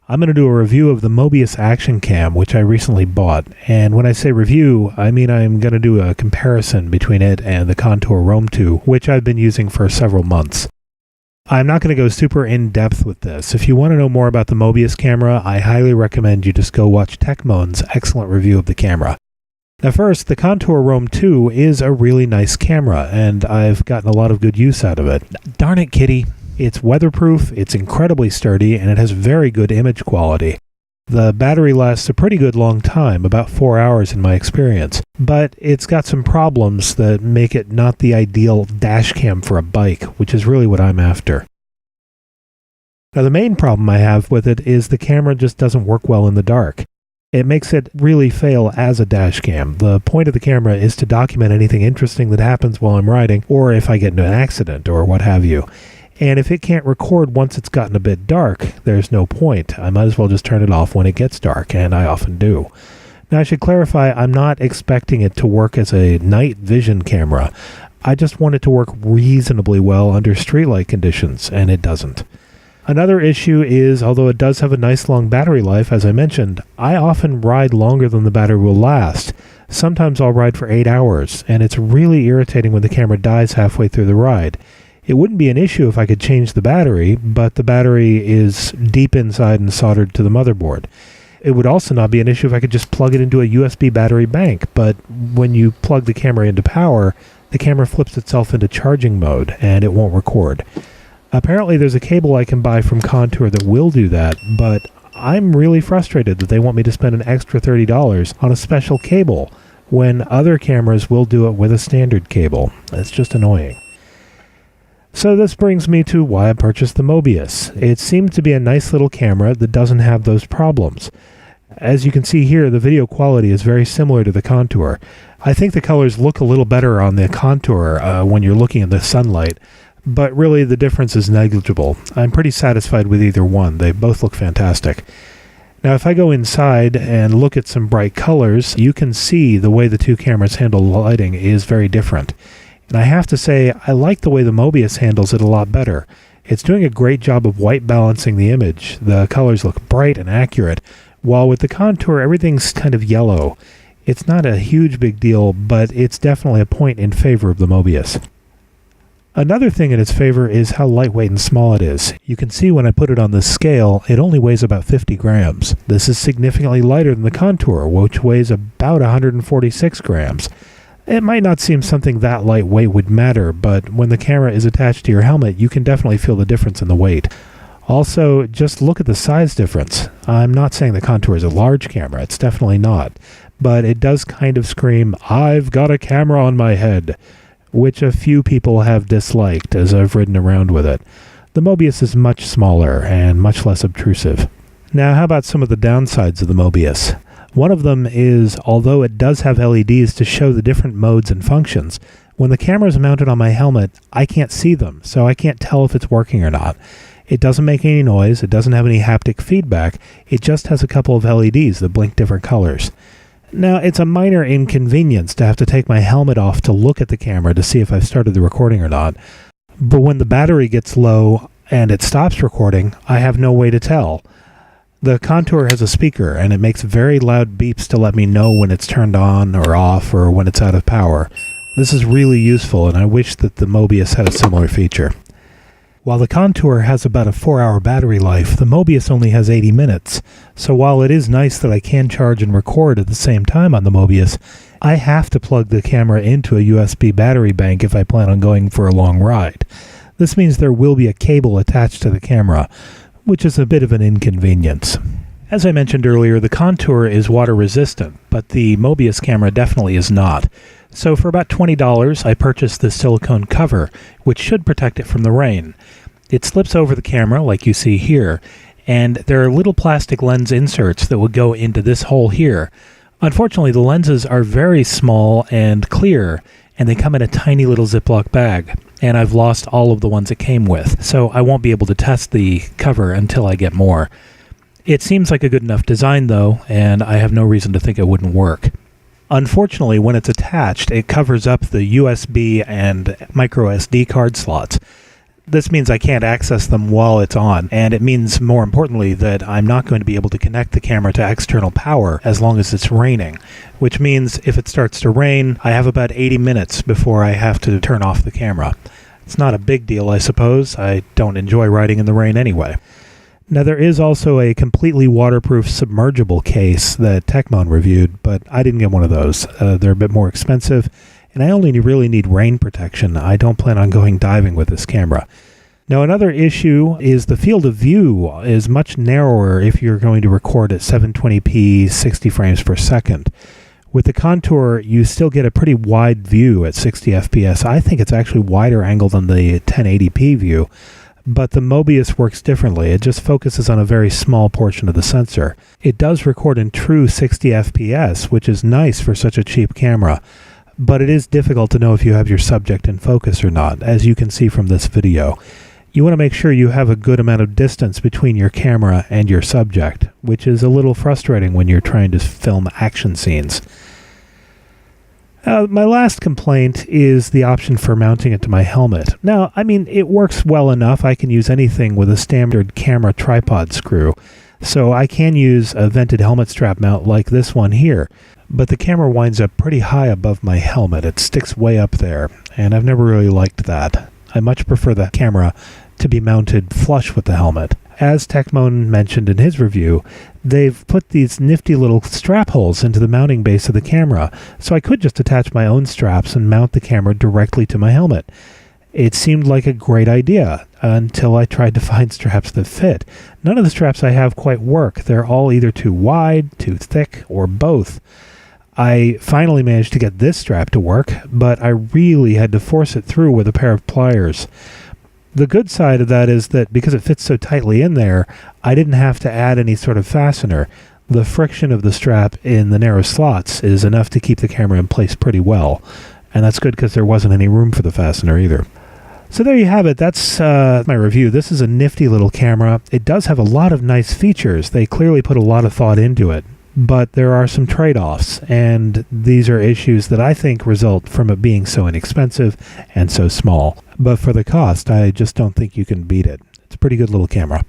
I'm going to do a review of the Mobius Action Cam, which I recently bought. And when I say review, I mean I'm going to do a comparison between it and the Contour Roam 2, which I've been using for several months. I'm not going to go super in-depth with this. If you want to know more about the Mobius camera, I highly recommend you just go watch Techmoan's excellent review of the camera. Now first, the Contour Roam 2 is a really nice camera, and I've gotten a lot of good use out of it. Darn it, kitty. It's weatherproof, it's incredibly sturdy, and it has very good image quality. The battery lasts a pretty good long time, about 4 hours in my experience, but it's got some problems that make it not the ideal dash cam for a bike, which is really what I'm after. Now the main problem I have with it is the camera just doesn't work well in the dark. It makes it really fail as a dash cam. The point of the camera is to document anything interesting that happens while I'm riding, or if I get into an accident, or what have you. And if it can't record once it's gotten a bit dark, there's no point. I might as well just turn it off when it gets dark, and I often do. Now I should clarify, I'm not expecting it to work as a night vision camera. I just want it to work reasonably well under streetlight conditions, and it doesn't. Another issue is, although it does have a nice long battery life, as I mentioned, I often ride longer than the battery will last. Sometimes I'll ride for 8 hours, and it's really irritating when the camera dies halfway through the ride. It wouldn't be an issue if I could change the battery, but the battery is deep inside and soldered to the motherboard. It would also not be an issue if I could just plug it into a USB battery bank, but when you plug the camera into power, the camera flips itself into charging mode, and it won't record. Apparently there's a cable I can buy from Contour that will do that, but I'm really frustrated that they want me to spend an extra $30 on a special cable, when other cameras will do it with a standard cable. It's just annoying. So this brings me to why I purchased the Mobius. It seems to be a nice little camera that doesn't have those problems. As you can see here, the video quality is very similar to the Contour. I think the colors look a little better on the Contour when you're looking at the sunlight, but really the difference is negligible. I'm pretty satisfied with either one. They both look fantastic. Now if I go inside and look at some bright colors, you can see the way the two cameras handle lighting is very different. And I have to say, I like the way the Mobius handles it a lot better. It's doing a great job of white balancing the image. The colors look bright and accurate, while with the Contour, everything's kind of yellow. It's not a huge big deal, but it's definitely a point in favor of the Mobius. Another thing in its favor is how lightweight and small it is. You can see when I put it on the scale, it only weighs about 50 grams. This is significantly lighter than the Contour, which weighs about 146 grams. It might not seem something that lightweight would matter, but when the camera is attached to your helmet, you can definitely feel the difference in the weight. Also, just look at the size difference. I'm not saying the Contour is a large camera, it's definitely not, but it does kind of scream, "I've got a camera on my head," which a few people have disliked as I've ridden around with it. The Mobius is much smaller and much less obtrusive. Now, how about some of the downsides of the Mobius? One of them is, although it does have LEDs to show the different modes and functions, when the camera is mounted on my helmet, I can't see them, so I can't tell if it's working or not. It doesn't make any noise, it doesn't have any haptic feedback, it just has a couple of LEDs that blink different colors. Now, it's a minor inconvenience to have to take my helmet off to look at the camera to see if I've started the recording or not, but when the battery gets low and it stops recording, I have no way to tell. The Contour has a speaker, and it makes very loud beeps to let me know when it's turned on or off or when it's out of power. This is really useful, and I wish that the Mobius had a similar feature. While the Contour has about a 4-hour battery life, the Mobius only has 80 minutes. So while it is nice that I can charge and record at the same time on the Mobius, I have to plug the camera into a USB battery bank if I plan on going for a long ride. This means there will be a cable attached to the camera, which is a bit of an inconvenience. As I mentioned earlier, the Contour is water resistant, but the Mobius camera definitely is not. So for about $20, I purchased this silicone cover, which should protect it from the rain. It slips over the camera, like you see here, and there are little plastic lens inserts that will go into this hole here. Unfortunately, the lenses are very small and clear, and they come in a tiny little Ziploc bag. And I've lost all of the ones it came with, so I won't be able to test the cover until I get more. It seems like a good enough design though, and I have no reason to think it wouldn't work. Unfortunately, when it's attached, it covers up the USB and micro SD card slots. This means I can't access them while it's on, and it means, more importantly, that I'm not going to be able to connect the camera to external power as long as it's raining, which means if it starts to rain, I have about 80 minutes before I have to turn off the camera. It's not a big deal, I suppose. I don't enjoy riding in the rain anyway. Now, there is also a completely waterproof submergible case that Techmon reviewed, but I didn't get one of those. They're a bit more expensive, and I only really need rain protection. I don't plan on going diving with this camera. Now, another issue is the field of view is much narrower if you're going to record at 720p 60 frames per second. With the Contour, you still get a pretty wide view at 60 FPS. I think it's actually wider angle than the 1080p view. But the Mobius works differently. It just focuses on a very small portion of the sensor. It does record in true 60 FPS, which is nice for such a cheap camera. But it is difficult to know if you have your subject in focus or not, as you can see from this video. You want to make sure you have a good amount of distance between your camera and your subject, which is a little frustrating when you're trying to film action scenes. My last complaint is the option for mounting it to my helmet. Now, it works well enough. I can use anything with a standard camera tripod screw. So I can use a vented helmet strap mount like this one here. But the camera winds up pretty high above my helmet. It sticks way up there, and I've never really liked that. I much prefer the camera to be mounted flush with the helmet. As Techmon mentioned in his review, they've put these nifty little strap holes into the mounting base of the camera, so I could just attach my own straps and mount the camera directly to my helmet. It seemed like a great idea until I tried to find straps that fit. None of the straps I have quite work. They're all either too wide, too thick, or both. I finally managed to get this strap to work, but I really had to force it through with a pair of pliers. The good side of that is that because it fits so tightly in there, I didn't have to add any sort of fastener. The friction of the strap in the narrow slots is enough to keep the camera in place pretty well. And that's good because there wasn't any room for the fastener either. So there you have it. That's my review. This is a nifty little camera. It does have a lot of nice features. They clearly put a lot of thought into it. But there are some trade-offs, and these are issues that I think result from it being so inexpensive and so small. But for the cost, I just don't think you can beat it. It's a pretty good little camera.